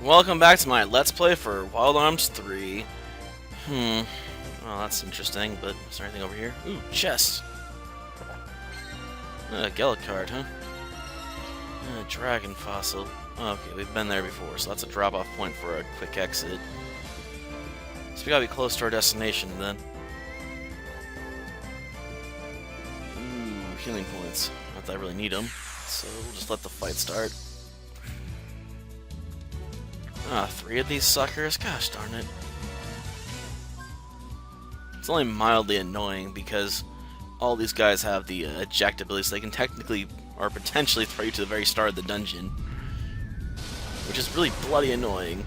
Welcome back to my Let's Play for Wild Arms 3. Well, that's interesting, but is there anything over here? Ooh, chest. Gellert card, huh? Dragon fossil. Okay, we've been there before, so that's a drop-off point for a quick exit. So we gotta be close to our destination, then. Ooh, healing points. Not that I really need them, so we'll just let the fight start. Three of these suckers? Gosh darn it. It's only mildly annoying because all these guys have the eject ability, so they can technically or potentially throw you to the very start of the dungeon, which is really bloody annoying.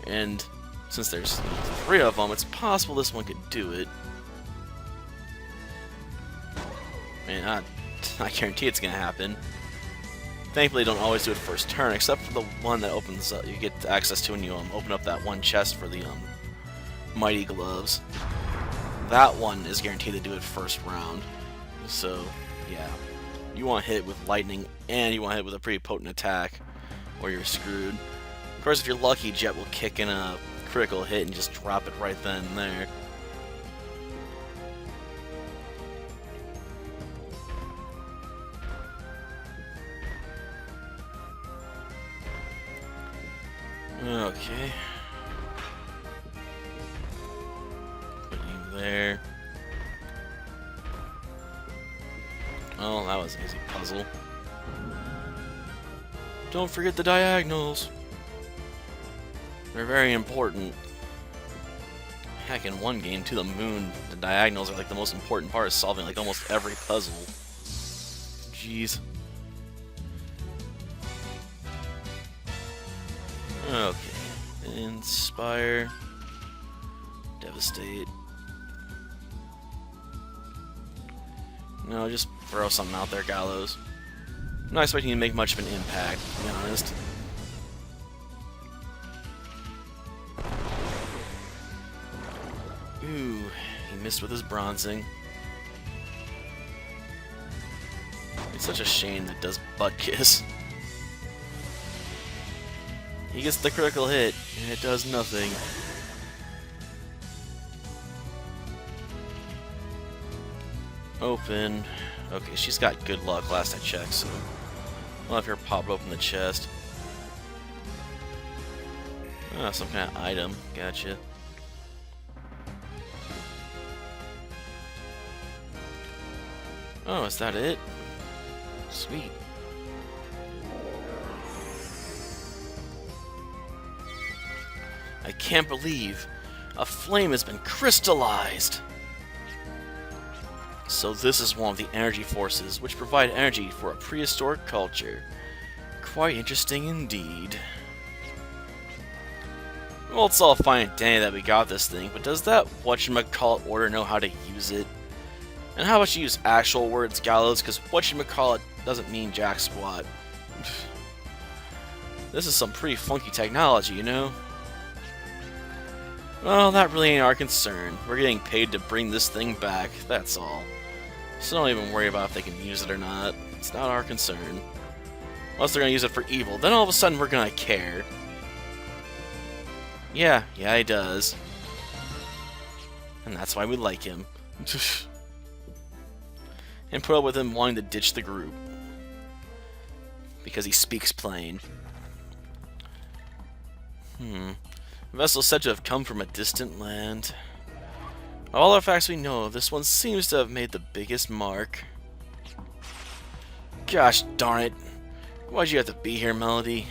And since there's three of them, it's possible this one could do it. I guarantee it's gonna happen. Thankfully, they don't always do it first turn, except for the one that opens up, you get access to when you open up that one chest for the mighty gloves. That one is guaranteed to do it first round. So, yeah, you want to hit with lightning, and you want to hit with a pretty potent attack, or you're screwed. Of course, if you're lucky, Jet will kick in a critical hit and just drop it right then and there. Okay. Put you there. Oh, that was an easy puzzle. Don't forget the diagonals. They're very important. Heck, in one game, To the Moon, the diagonals are like the most important part of solving like almost every puzzle. Jeez. Okay. Inspire. Devastate. No, just throw something out there, Gallows. I'm not expecting you to make much of an impact, to be honest. Ooh, he missed with his bronzing. It's such a shame that does butt kiss. He gets the critical hit, and it does nothing. Open. Okay, she's got good luck last I checked, so we'll have her pop open the chest. Some kind of item. Gotcha. Oh, is that it? Sweet. I can't believe a flame has been crystallized! So this is one of the energy forces which provide energy for a prehistoric culture. Quite interesting indeed. Well, it's all fine and dandy that we got this thing, but does that whatchamacallit order know how to use it? And how about you use actual words, Gallows, because whatchamacallit doesn't mean jack squat. This is some pretty funky technology, you know? Well, that really ain't our concern. We're getting paid to bring this thing back, that's all. So don't even worry about if they can use it or not. It's not our concern. Unless they're gonna use it for evil, then all of a sudden we're gonna care. Yeah, he does. And that's why we like him. And put up with him wanting to ditch the group. Because he speaks plain. A vessel said to have come from a distant land. Of all our facts we know, this one seems to have made the biggest mark. Gosh darn it. Why'd you have to be here, Melody?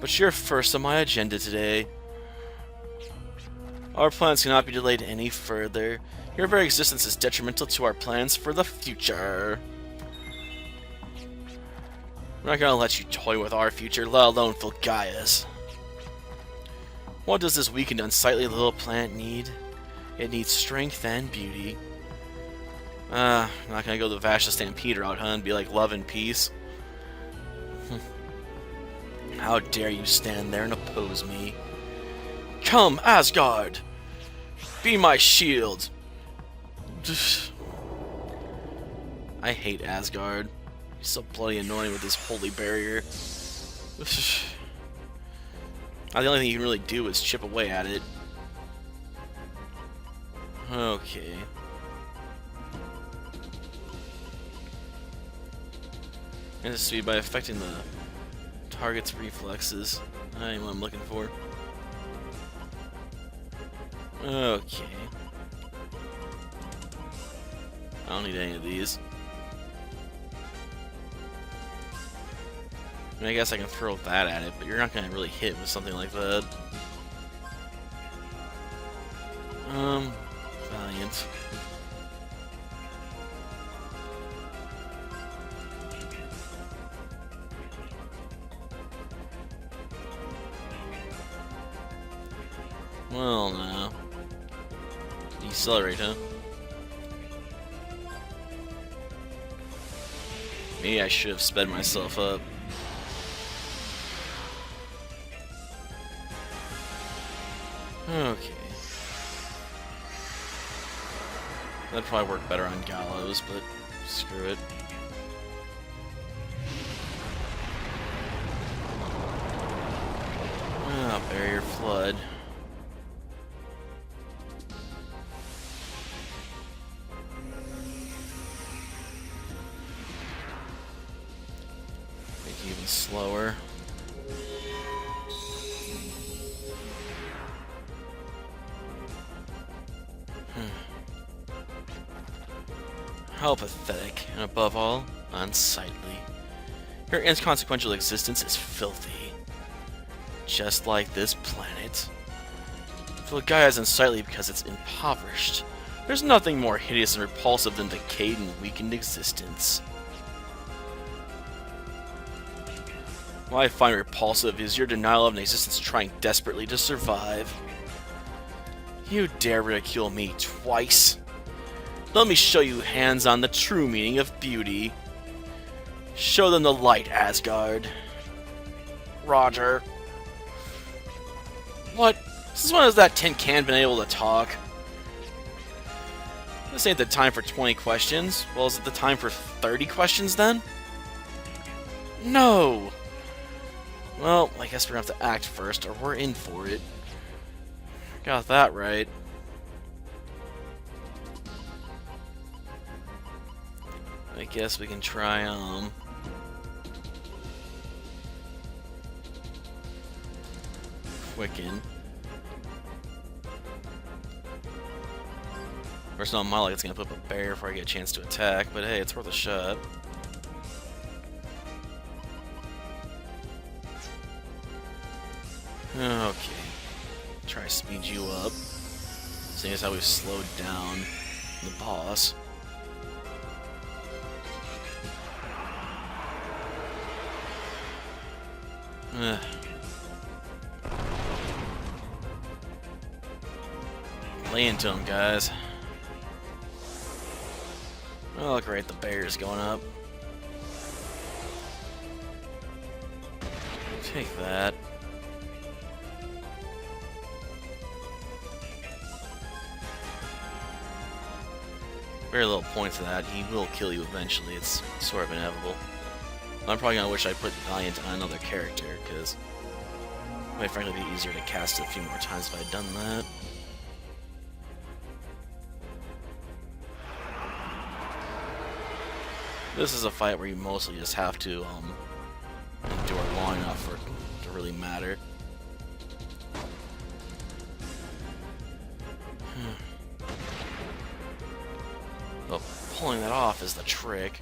But you're first on my agenda today. Our plans cannot be delayed any further. Your very existence is detrimental to our plans for the future. We're not gonna let you toy with our future, let alone Fulgaia's. What does this weak and unsightly little plant need? It needs strength and beauty. I'm not gonna go the Vasha Stampede route, huh, and be like love and peace. How dare you stand there and oppose me? Come, Asgard! Be my shield! I hate Asgard. He's so bloody annoying with his holy barrier. The only thing you can really do is chip away at it. Okay. And this speed by affecting the target's reflexes. That ain't what I'm looking for. Okay. I don't need any of these. I mean, I guess I can throw that at it, but you're not going to really hit with something like that. Valiant. Well, no. Decelerate, huh? Maybe I should have sped myself up. Okay. That'd probably work better on Gallows, but screw it. Ah, barrier flood. Make it even slower. How pathetic, and above all, unsightly. Your inconsequential existence is filthy. Just like this planet. Filgaia is unsightly because it's impoverished. There's nothing more hideous and repulsive than decayed and weakened existence. What I find repulsive is your denial of an existence trying desperately to survive. You dare ridicule me twice? Let me show you hands-on the true meaning of beauty. Show them the light, Asgard. Roger. What? Since when has that tin can been able to talk? This ain't the time for 20 questions. Well, is it the time for 30 questions then? No! Well, I guess we're gonna have to act first, or we're in for it. Got that right. I guess we can try, Quicken. Of course, not my luck, it's gonna put up a barrier before I get a chance to attack, but hey, it's worth a shot. Okay. Try to speed you up. Seeing as how we've slowed down the boss. Lay into him, guys. Oh, great, the barrier's going up. Take that. Very little point to that. He will kill you eventually. It's sort of inevitable. I'm probably gonna wish I put Valiant on another character, because it might frankly be easier to cast it a few more times if I'd done that. This is a fight where you mostly just have to endure long enough for it to really matter. Well, pulling that off is the trick.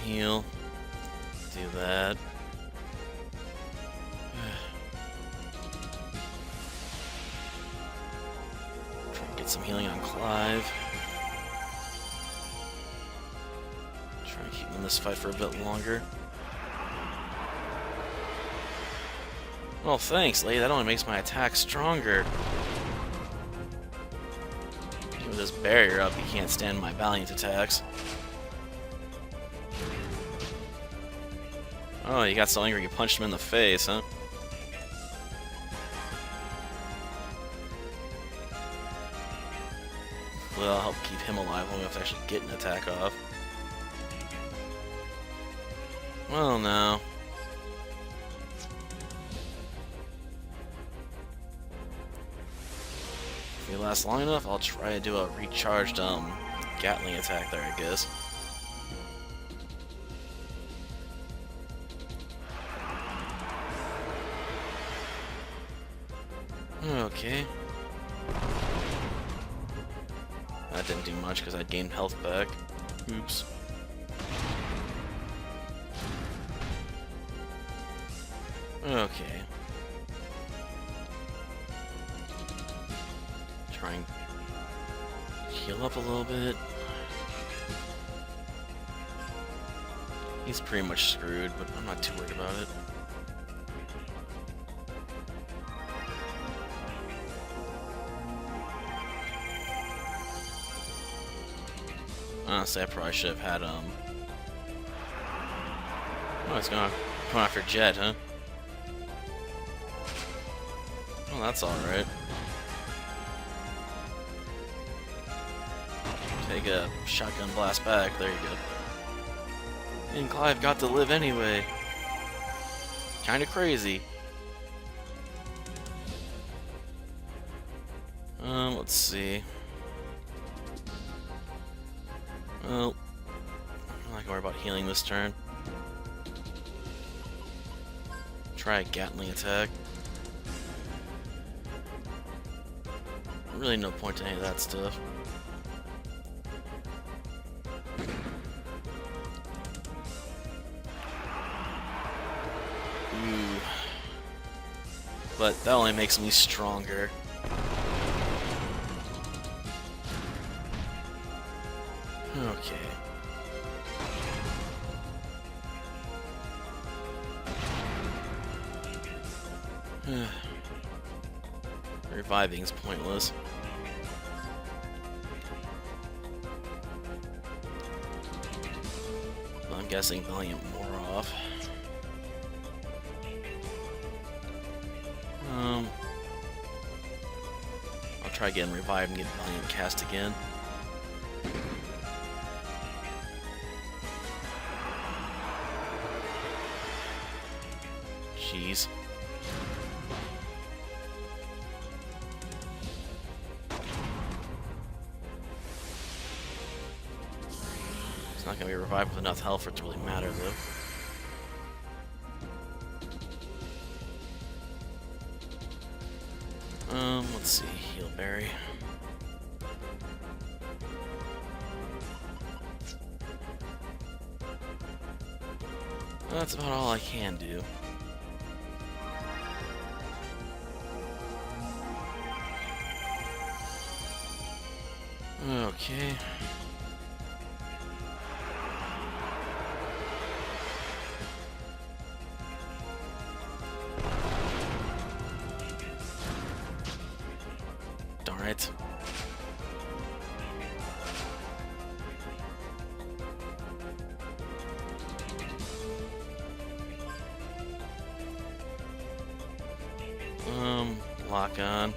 Heal. Do that. Try to get some healing on Clive. Try to keep him in this fight for a bit longer. Well, thanks, lady. That only makes my attack stronger. With this barrier up, he can't stand my Valiant attacks. Oh, you got so angry you punched him in the face, huh? hopefully that'll help keep him alive long enough to actually get an attack off. Well, no. If we last long enough, I'll try to do a recharged Gatling attack there, I guess. Okay. That didn't do much because I gained health back. Oops. Okay. Try and heal up a little bit. He's pretty much screwed, but I'm not too worried about it. Honestly, I probably should have had, Oh, it's gonna come after Jet, huh? Well, that's alright. Take a shotgun blast back. There you go. And Clive got to live anyway. Kinda crazy. Let's see. Well, I'm not gonna worry about healing this turn. Try a Gatling attack. Really no point to any of that stuff. Ooh. But that only makes me stronger. Okay. Reviving's pointless. I'm guessing Valiant more off. I'll try getting revived and get Valiant cast again. Jeez. It's not gonna be revived with enough health for it to really matter, though. Let's see, heal berry. That's about all I can do. Okay. Darn it. Lock on.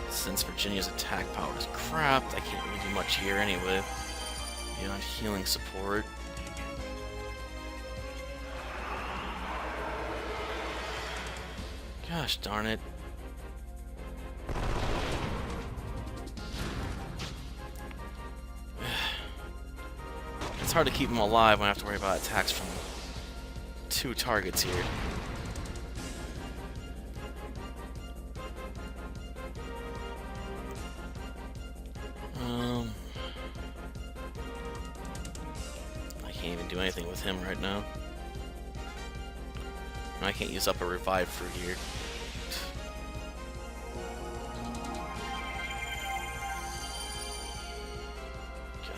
Since Virginia's attack power is crap, I can't really do much here anyway. Beyond healing support. Gosh darn it. It's hard to keep them alive when I have to worry about attacks from 2 targets here. I can't even do anything with him right now. I can't use up a revive for here.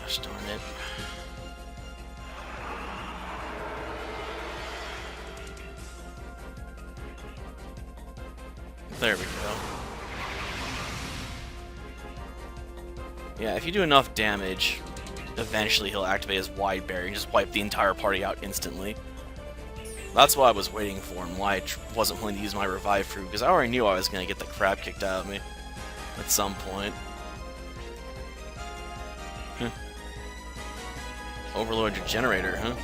Gosh darn it. There we go. Yeah, if you do enough damage, eventually he'll activate his wide berry and just wipe the entire party out instantly. That's what I was waiting for and why I wasn't willing to use my revive fruit, because I already knew I was going to get the crap kicked out of me at some point. Overlord your generator, huh?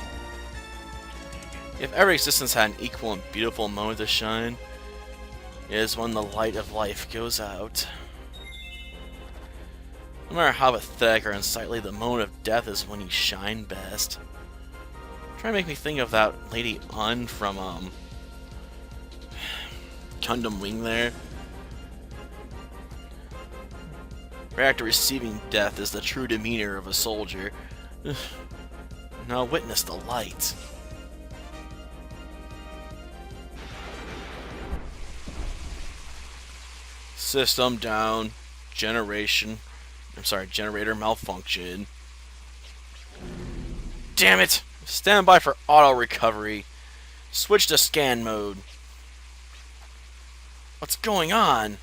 If every existence had an equal and beautiful moment to shine, it is when the light of life goes out. No matter how pathetic or unsightly, the moment of death is when you shine best. Try to make me think of that Lady Un from Gundam Wing there. Right after receiving death is the true demeanor of a soldier. Now witness the light. System down. Generator malfunction. Damn it! Stand by for auto recovery. Switch to scan mode. What's going on?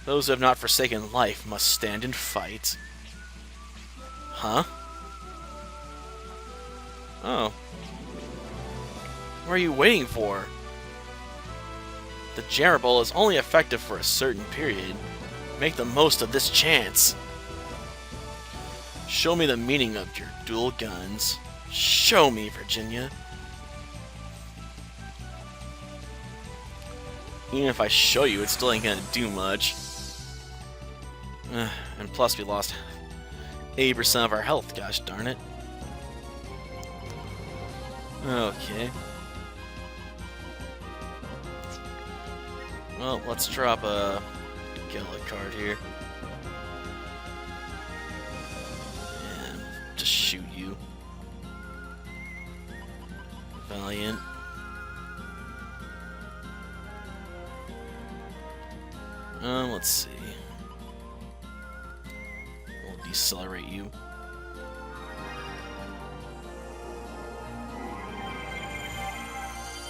Those who have not forsaken life must stand and fight. Huh? Oh. What are you waiting for? The Jarable is only effective for a certain period. Make the most of this chance. Show me the meaning of your dual guns. Show me, Virginia. Even if I show you, it still ain't gonna do much. And plus we lost 80% of our health, gosh darn it. Okay. Well, let's drop a Gala card here. And just shoot you. Valiant. Let's see. We'll decelerate you.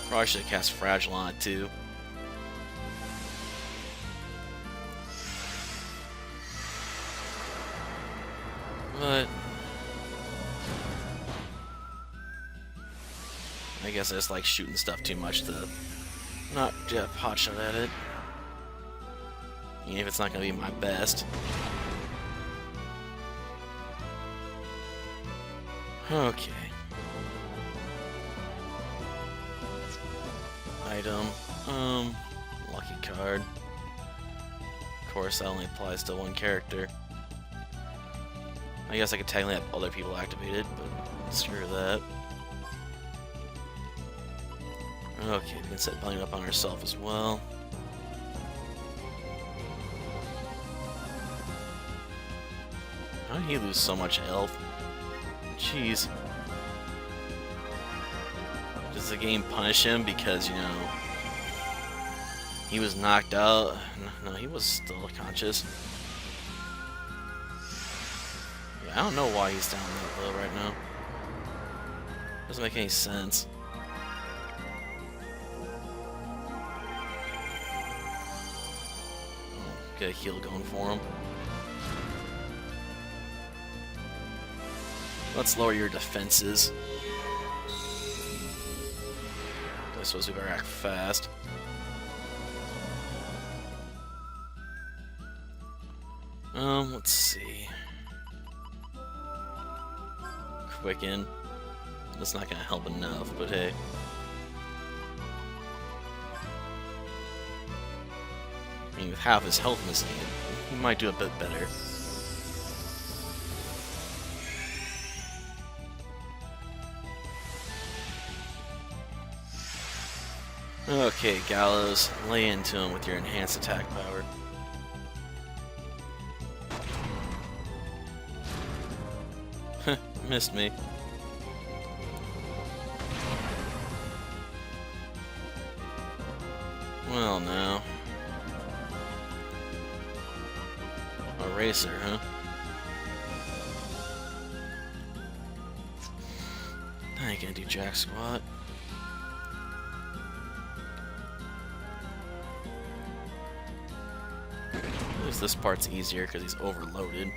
Probably should have cast Fragile on it too. But I guess I just like shooting stuff too much to not get a pot shot at it. Even if it's not gonna be my best. Okay. Item. Lucky card. Of course, that only applies to one character. I guess I could technically have other people activated, but screw that. Okay, we can set Valiant up on ourselves as well. How did he lose so much health? Jeez. Does the game punish him because, you know, he was knocked out? No, he was still conscious. I don't know why he's down that low right now. Doesn't make any sense. Oh, get a heal going for him. Let's lower your defenses. I suppose we better act fast. Let's see. Quicken. That's not gonna help enough, but hey. I mean, with half his health missing, he might do a bit better. Okay, Gallows, lay into him with your enhanced attack power. Missed me. Well, now. A racer, huh? I ain't gonna do jack squat. At least this part's easier because he's overloaded.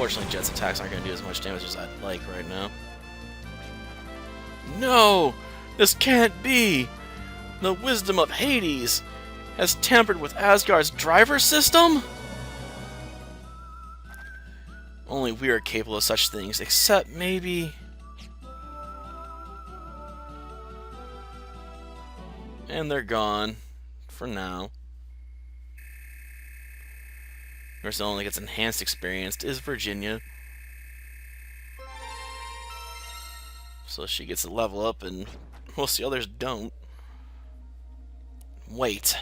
Unfortunately, Jet's attacks aren't going to do as much damage as I'd like right now. No! This can't be! The wisdom of Hades has tampered with Asgard's driver system? Only we are capable of such things, except maybe... And they're gone. For now. The person that only gets enhanced experience is Virginia. So she gets a level up and most of the others don't. Wait.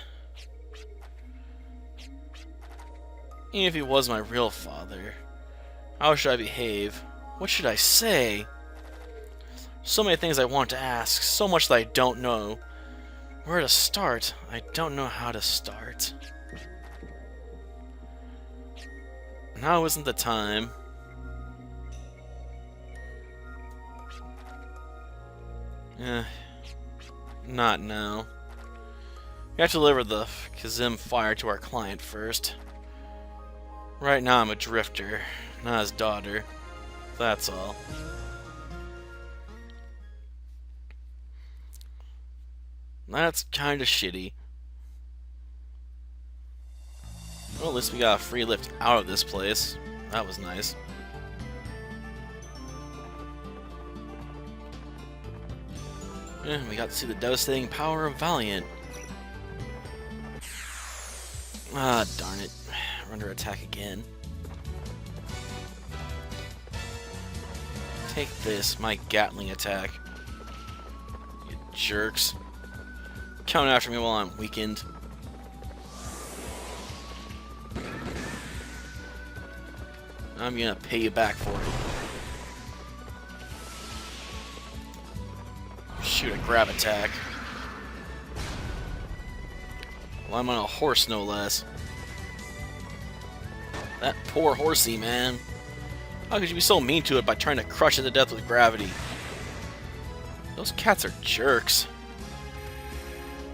Even if he was my real father, how should I behave? What should I say? So many things I want to ask, so much that I don't know. Where to start? I don't know how to start. Now isn't the time. Not now. We have to deliver the Kizim Fire to our client first. Right now I'm a drifter, not his daughter. That's all. That's kinda shitty. Well, at least we got a free lift out of this place. That was nice. We got to see the devastating power of Valiant. Ah, darn it. We're under attack again. Take this, my Gatling attack. You jerks. Count after me while I'm weakened. I'm gonna pay you back for it. Shoot a grab attack. Well, I'm on a horse, no less. That poor horsey, man. How could you be so mean to it by trying to crush it to death with gravity? Those cats are jerks.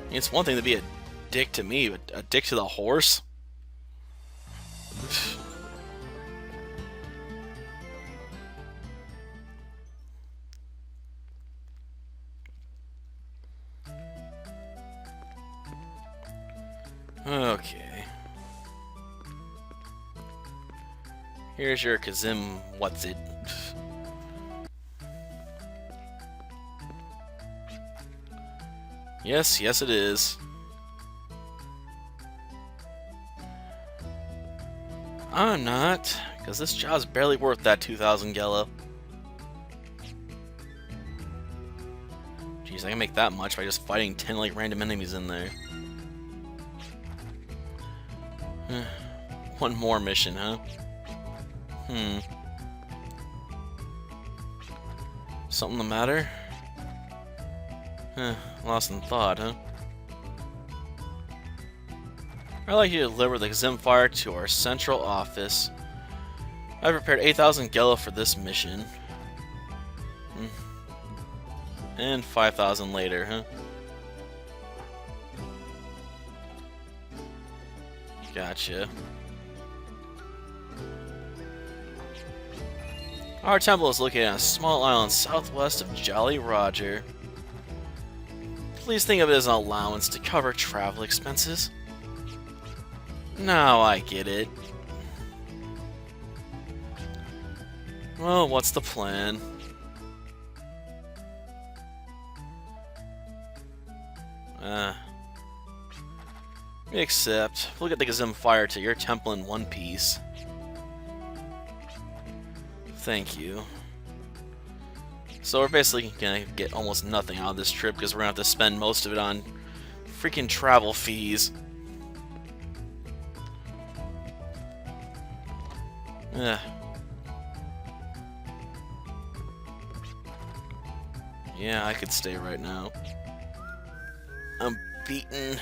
I mean, it's one thing to be a dick to me, but a dick to the horse? Okay. Here's your Kizim what's it. Yes, yes it is. I'm not, because this job's barely worth that 2,000 Gela. Jeez, I can make that much by just fighting 10 like random enemies in there. One more mission, huh? Something the matter? Lost in thought, huh? I'd like you to deliver the Kizim Fire to our central office. I prepared 8,000 Gela for this mission. And 5,000 later, huh? Gotcha. Our temple is located on a small island southwest of Jolly Roger. Please think of it as an allowance to cover travel expenses. Now I get it. Well, what's the plan? Except, we'll get the Kizim Fire to your temple in one piece. Thank you. So we're basically gonna get almost nothing out of this trip because we're gonna have to spend most of it on freaking travel fees. Yeah, I could stay right now. I'm beaten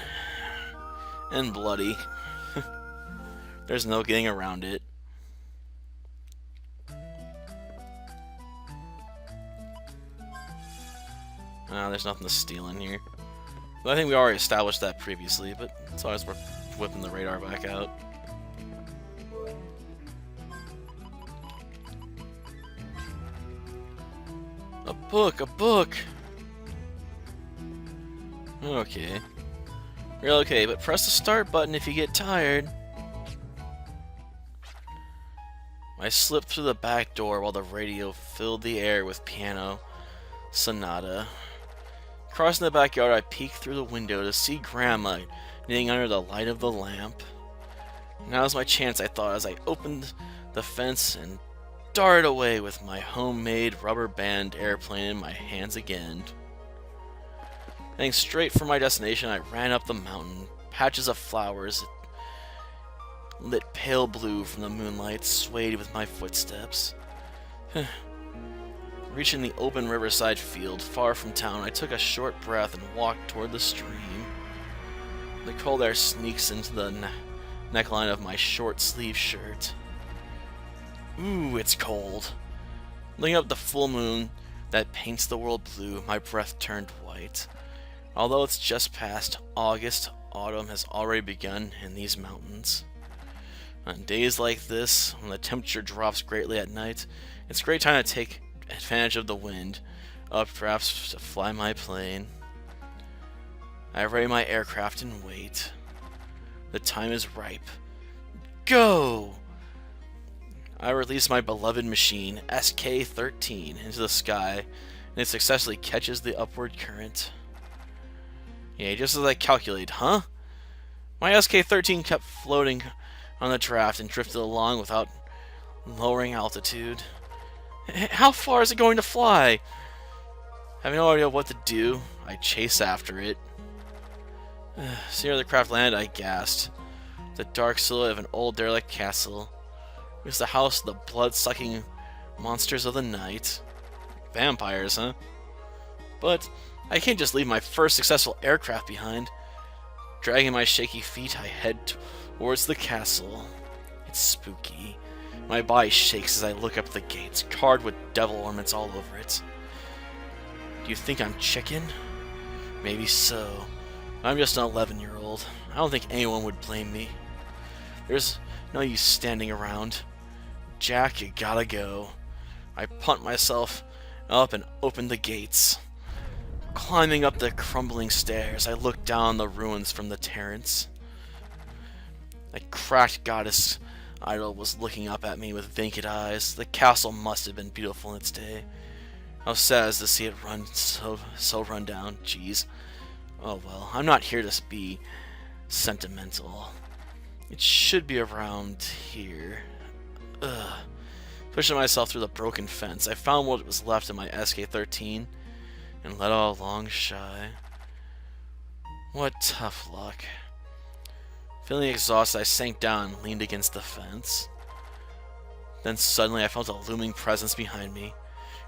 and bloody. There's no getting around it. There's nothing to steal in here. But I think we already established that previously, but it's always worth whipping the radar back out. book, a book! Okay. You're okay, but press the start button if you get tired. I slipped through the back door while the radio filled the air with piano sonata. Crossing the backyard, I peeked through the window to see Grandma knitting under the light of the lamp. Now's my chance, I thought, as I opened the fence and darted away with my homemade rubber band airplane in my hands again. Heading straight for my destination, I ran up the mountain. Patches of flowers, lit pale blue from the moonlight, swayed with my footsteps. Reaching the open riverside field far from town, I took a short breath and walked toward the stream. The cold air sneaks into the neckline of my short-sleeved shirt. Ooh, it's cold. Looking up at the full moon that paints the world blue, my breath turned white. Although it's just past August, autumn has already begun in these mountains. On days like this, when the temperature drops greatly at night, it's a great time to take advantage of the wind, perhaps to fly my plane. I ready my aircraft and wait. The time is ripe. Go! I release my beloved machine, SK-13, into the sky, and it successfully catches the upward current. Yeah, just as I calculate, huh? My SK-13 kept floating on the draft and drifted along without lowering altitude. How far is it going to fly? Having no idea what to do, I chase after it. As near the craft landed, I gasped. The dark silhouette of an old derelict castle. It was the house of the blood-sucking monsters of the night. Vampires, huh? But I can't just leave my first successful aircraft behind. Dragging my shaky feet, I head towards the castle. It's spooky. My body shakes as I look up the gates, carved with devil ornaments all over it. Do you think I'm chicken? Maybe so. I'm just an 11-year-old. I don't think anyone would blame me. There's no use standing around. Jack, you gotta go. I punt myself up and open the gates. Climbing up the crumbling stairs, I look down the ruins from the terrace. A cracked goddess idol was looking up at me with vacant eyes. The castle must have been beautiful in its day. How sad to see it run so run down. Jeez. Oh well, I'm not here to be sentimental. It should be around here. Ugh. Pushing myself through the broken fence, I found what was left of my SK-13 and let out a long sigh. What tough luck. Feeling exhausted, I sank down and leaned against the fence. Then suddenly I felt a looming presence behind me.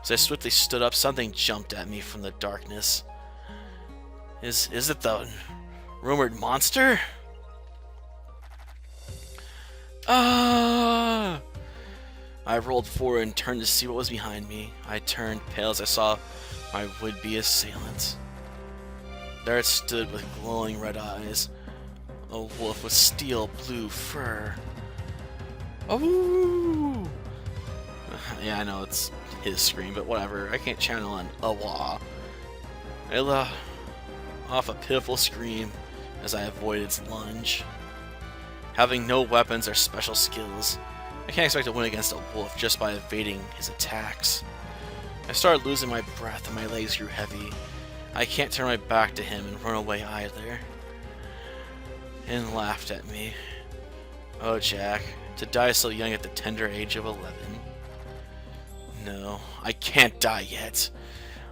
As I swiftly stood up, something jumped at me from the darkness. Is it the rumored monster? Ah! I rolled forward and turned to see what was behind me. I turned pale as I saw my would-be assailant. There it stood with glowing red eyes. A wolf with steel blue fur. Oh! Yeah, I know it's his scream, but whatever. I can't channel an awa. I let off a pitiful scream as I avoided its lunge. Having no weapons or special skills, I can't expect to win against a wolf just by evading his attacks. I started losing my breath and my legs grew heavy. I can't turn my back to him and run away either. And laughed at me. Oh, Jack, to die so young at the tender age of 11. No, I can't die yet.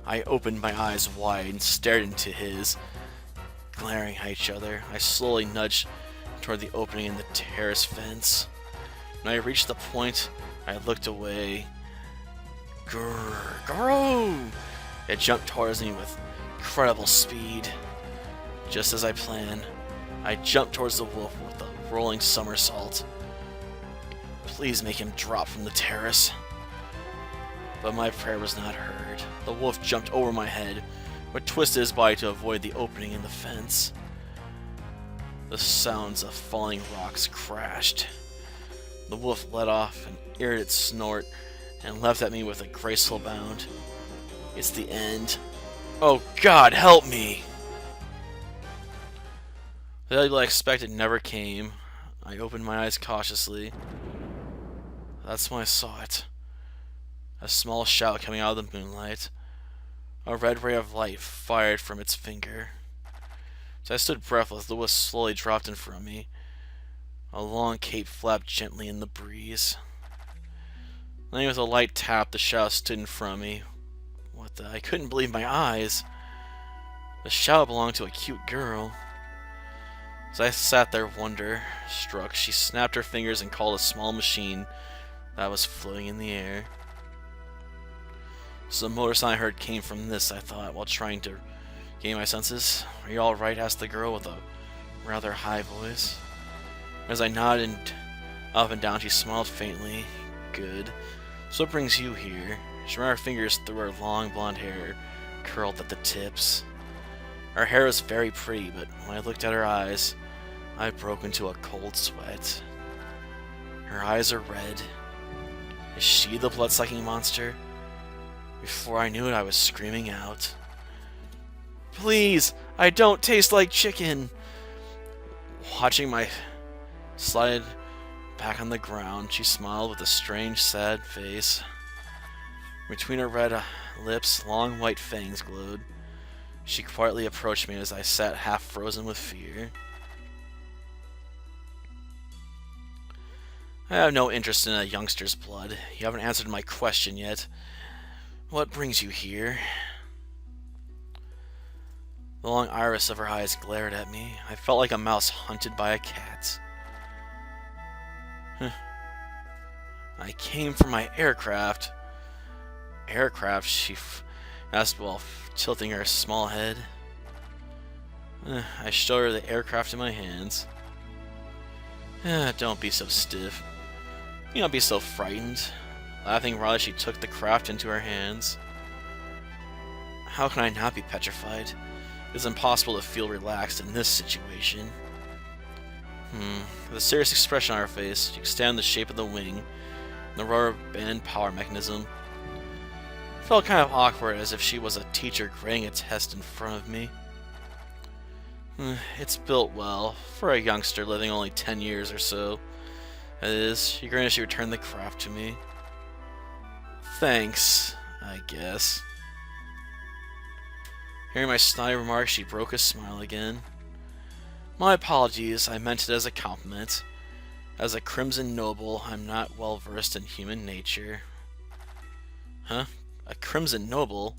I opened my eyes wide and stared into his. Glaring at each other, I slowly nudged toward the opening in the terrace fence. When I reached the point, I looked away. Grrr! It jumped towards me with incredible speed. Just as I planned, I jumped towards the wolf with a rolling somersault. Please make him drop from the terrace. But my prayer was not heard. The wolf jumped over my head, but twisted his body to avoid the opening in the fence. The sounds of falling rocks crashed. The wolf let off an irritated snort and leapt at me with a graceful bound. It's the end. Oh God, help me! The failure I expected never came. I opened my eyes cautiously. That's when I saw it. A small shout coming out of the moonlight. A red ray of light fired from its finger. As I stood breathless, the wisp slowly dropped in front of me. A long cape flapped gently in the breeze. Then with a light tap, the shout stood in front of me. What the? I couldn't believe my eyes. The shout belonged to a cute girl. As I sat there, wonder-struck, she snapped her fingers and called a small machine that was floating in the air. So the motor sound I heard came from this, I thought, while trying to gain my senses. Are you alright? Asked the girl with a rather high voice. As I nodded up and down, she smiled faintly. Good. So what brings you here? She ran her fingers through her long blonde hair, curled at the tips. Her hair was very pretty, but when I looked at her eyes, I broke into a cold sweat. Her eyes are red. Is she the blood-sucking monster? Before I knew it, I was screaming out. Please! I don't taste like chicken! Watching my slide back on the ground, she smiled with a strange, sad face. Between her red lips, long white fangs glowed. She quietly approached me as I sat half frozen with fear. I have no interest in a youngster's blood. You haven't answered my question yet. What brings you here? The long iris of her eyes glared at me. I felt like a mouse hunted by a cat. I came from my aircraft. Aircraft? She asked while tilting her small head. I showed her the aircraft in my hands. Don't be so stiff. You don't be so frightened. Laughing wryly, she took the craft into her hands. How can I not be petrified? It's impossible to feel relaxed in this situation. With a serious expression on her face, she extended the shape of the wing and the rubber band power mechanism. It felt kind of awkward, as if she was a teacher grading a test in front of me. It's built well, for a youngster living only 10 years or so. It is. She grinned as she returned the craft to me. Thanks, I guess. Hearing my snotty remarks, she broke a smile again. My apologies, I meant it as a compliment. As a Crimson Noble, I'm not well versed in human nature. Huh? A Crimson Noble?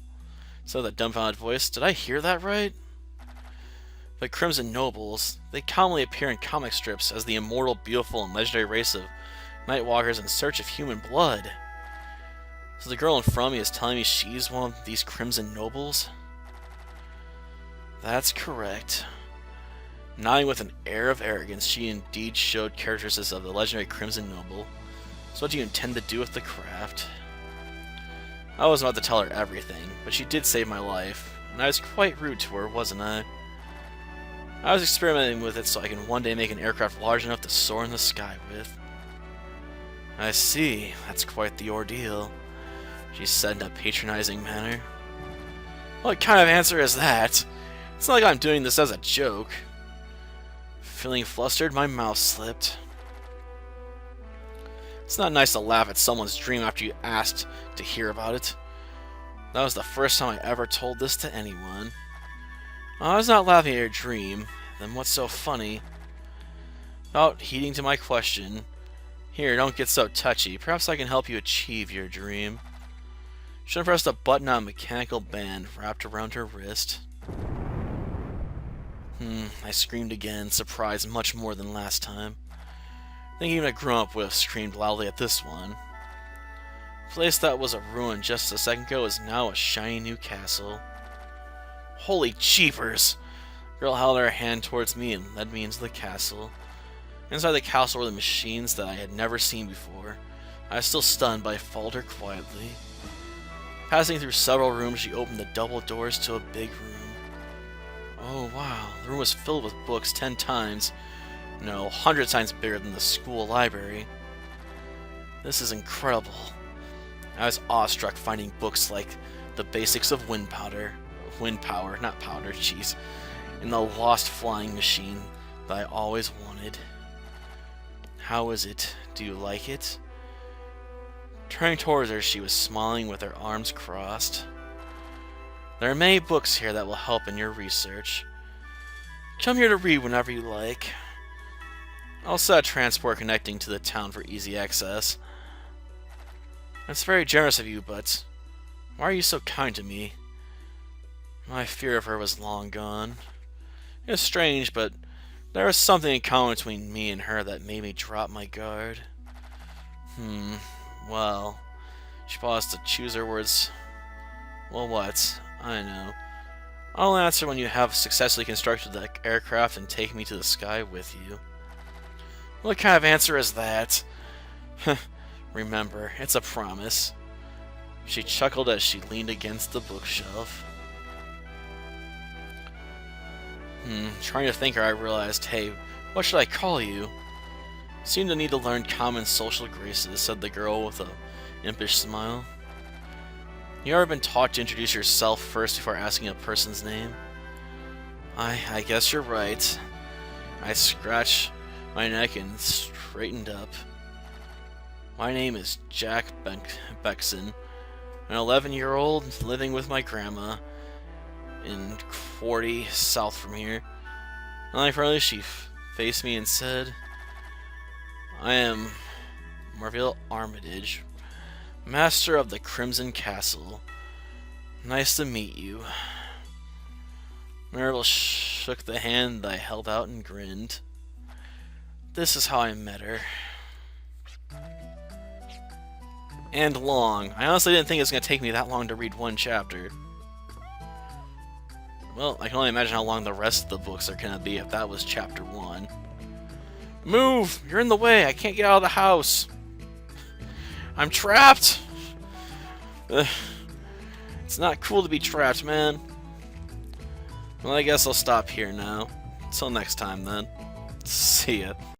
So the dumbfounded voice, did I hear that right? The Crimson Nobles, they commonly appear in comic strips as the immortal, beautiful, and legendary race of Nightwalkers in search of human blood. So the girl in front of me is telling me she's one of these Crimson Nobles? That's correct. Nodding with an air of arrogance, she indeed showed characteristics of the legendary Crimson Noble. So what do you intend to do with the craft? I wasn't about to tell her everything, but she did save my life, and I was quite rude to her, wasn't I? I was experimenting with it so I can one day make an aircraft large enough to soar in the sky with. I see, that's quite the ordeal, she said in a patronizing manner. What kind of answer is that? It's not like I'm doing this as a joke. Feeling flustered, my mouth slipped. It's not nice to laugh at someone's dream after you asked to hear about it. That was the first time I ever told this to anyone. I was not laughing at your dream. Then what's so funny? Without heeding to my question, here, don't get so touchy. Perhaps I can help you achieve your dream. Should have pressed a button on a mechanical band wrapped around her wrist. I screamed again, surprised much more than last time. I think even a grown-up would have screamed loudly at this one. The place that was a ruin just a second ago is now a shiny new castle. Holy jeepers! The girl held her hand towards me and led me into the castle. Inside the castle were the machines that I had never seen before. I was still stunned, but I followed her quietly. Passing through several rooms, she opened the double doors to a big room. Oh wow, the room was filled with books 10 times, no, 100 times bigger than the school library. This is incredible. I was awestruck finding books like the basics of wind power, not powder, jeez, in the lost flying machine that I always wanted. How is it? Do you like it? Turning towards her, she was smiling with her arms crossed. There are many books here that will help in your research. Come here to read whenever you like. I'll set a transport connecting to the town for easy access. That's very generous of you, but why are you so kind to me? My fear of her was long gone. It was strange, but there was something in common between me and her that made me drop my guard. Well, she paused to choose her words. Well, what? I know. I'll answer when you have successfully constructed the aircraft and take me to the sky with you. What kind of answer is that? Remember, it's a promise. She chuckled as she leaned against the bookshelf. Trying to think her, I realized, hey, what should I call you? Seem to need to learn common social graces, said the girl with a impish smile. You ever been taught to introduce yourself first before asking a person's name? I guess you're right. I scratched my neck and straightened up. My name is Jack Beckson, an 11-year-old living with my grandma in Quarty, south from here. Unfortunately, she faced me and said, I am Marville Armitage, Master of the Crimson Castle. Nice to meet you. Marvel shook the hand that I held out and grinned. This is how I met her. And long. I honestly didn't think it was going to take me that long to read one chapter. Well, I can only imagine how long the rest of the books are going to be if that was chapter 1. Move! You're in the way! I can't get out of the house! I'm trapped! Ugh. It's not cool to be trapped, man. Well, I guess I'll stop here now. Until next time, then. See ya.